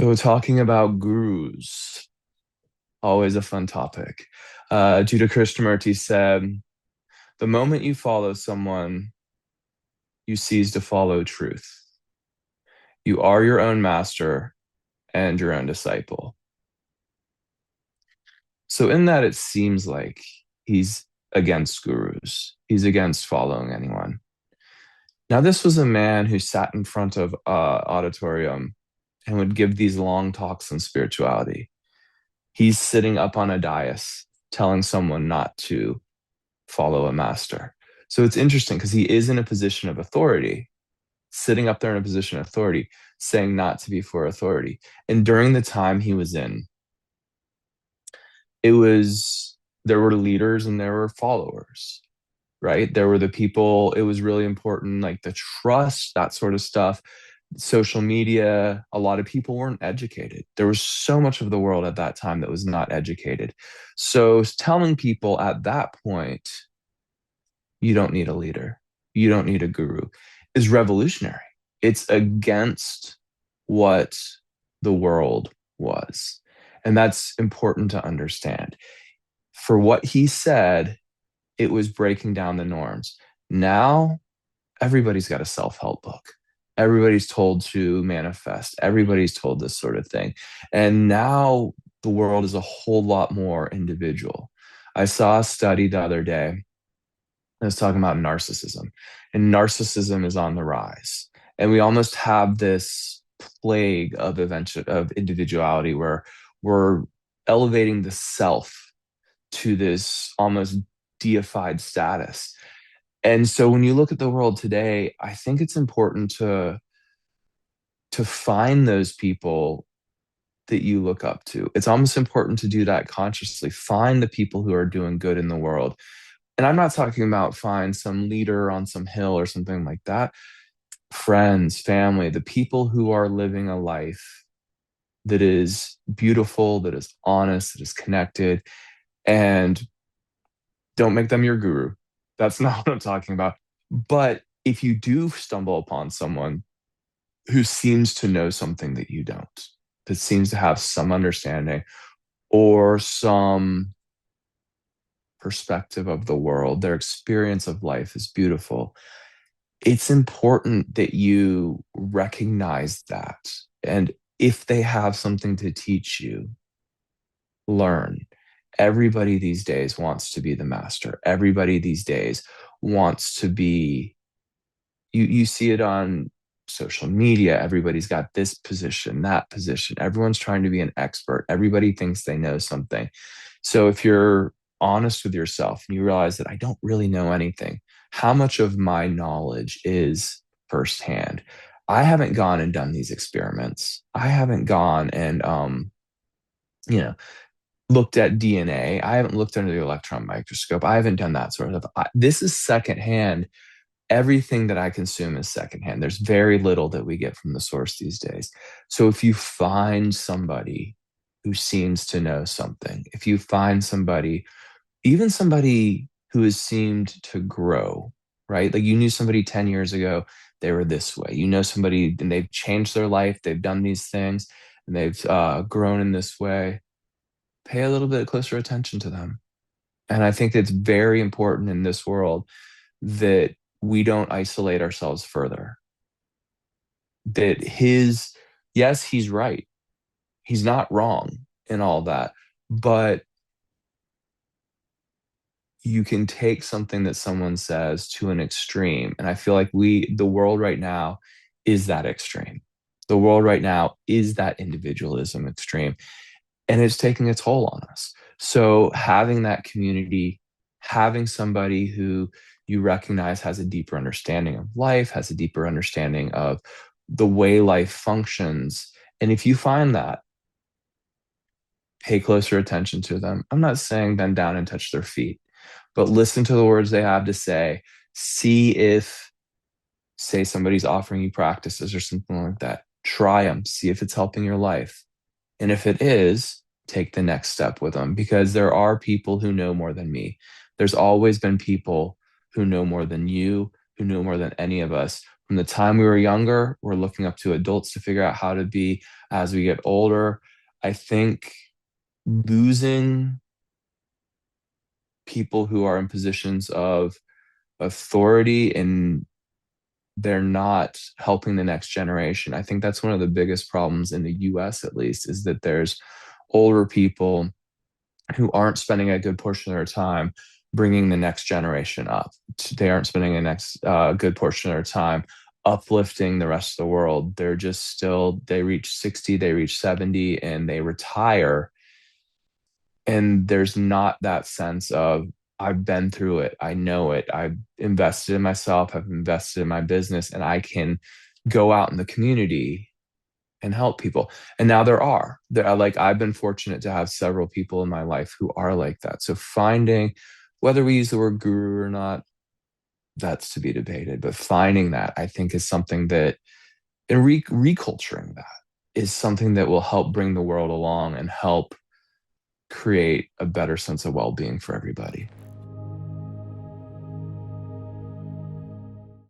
So talking about gurus, always a fun topic. Judah Krishnamurti said, "The moment you follow someone, you cease to follow truth. You are your own master and your own disciple." So in that, it seems like he's against gurus. He's against following anyone. Now, this was a man who sat in front of auditorium and would give these long talks on spirituality. He's sitting up on a dais telling someone not to follow a master. So it's interesting because he is in a position of authority, sitting up there in a position of authority, saying not to be for authority. And during the time he was in, it was there were leaders and there were followers, right? There were the people, it was really important, like the trust, that sort of stuff. Social media, a lot of people weren't educated. There was so much of the world at that time that was not educated. So telling people at that point, you don't need a leader, you don't need a guru, is revolutionary. It's against what the world was. And that's important to understand. For what he said, it was breaking down the norms. Now, everybody's got a self help book. Everybody's told to manifest. Everybody's told this sort of thing. And now the world is a whole lot more individual. I saw a study the other day. I was talking about narcissism, and narcissism is on the rise. And we almost have this plague of individuality where we're elevating the self to this almost deified status. And so when you look at the world today, I think it's important to find those people that you look up to. It's almost important to do that consciously. Find the people who are doing good in the world. And I'm not talking about find some leader on some hill or something like that. Friends, family, the people who are living a life that is beautiful, that is honest, that is connected, and don't make them your guru. That's not what I'm talking about. But if you do stumble upon someone who seems to know something that you don't, that seems to have some understanding or some perspective of the world, their experience of life is beautiful, it's important that you recognize that. And if they have something to teach you, learn. Everybody these days wants to be the master. Everybody these days wants to be, you see it on social media. Everybody's got this position, that position. Everyone's trying to be an expert. Everybody thinks they know something. So if you're honest with yourself and you realize that I don't really know anything, how much of my knowledge is firsthand? I haven't gone and done these experiments. I haven't gone and you know, looked at DNA. I haven't looked under the electron microscope. I haven't done that sort of stuff. This is secondhand. Everything that I consume is secondhand. There's very little that we get from the source these days. So if you find somebody who seems to know something, if you find somebody, even somebody who has seemed to grow, right? Like you knew somebody 10 years ago, they were this way. You know somebody and they've changed their life, they've done these things, and they've grown in this way. Pay a little bit closer attention to them. And I think it's very important in this world that we don't isolate ourselves further. That yes, he's right. He's not wrong in all that. But you can take something that someone says to an extreme. And I feel like the world right now is that extreme. The world right now is that individualism extreme. And it's taking a toll on us. So having that community, having somebody who you recognize has a deeper understanding of life, has a deeper understanding of the way life functions. And if you find that, pay closer attention to them. I'm not saying bend down and touch their feet, but listen to the words they have to say. See if, say, somebody's offering you practices or something like that. Try them, see if it's helping your life. And if it is, take the next step with them because there are people who know more than me. There's always been people who know more than you, who know more than any of us, From the time we were younger, we're looking up to adults to figure out how to be as we get older. I think losing people who are in positions of authority and they're not helping the next generation. I think that's one of the biggest problems in the US, at least, is that there's older people who aren't spending a good portion of their time bringing the next generation up. They aren't spending a next good portion of their time uplifting the rest of the world. They're just still, they reach 60, they reach 70, and they retire. And there's not that sense of, I've been through it, I know it, I've invested in myself, I've invested in my business, and I can go out in the community and help people. And now like I've been fortunate to have several people in my life who are like that. So finding, whether we use the word guru or not, that's to be debated, but finding that, I think, is something that, and reculturing that is something that will help bring the world along and help create a better sense of well-being for everybody.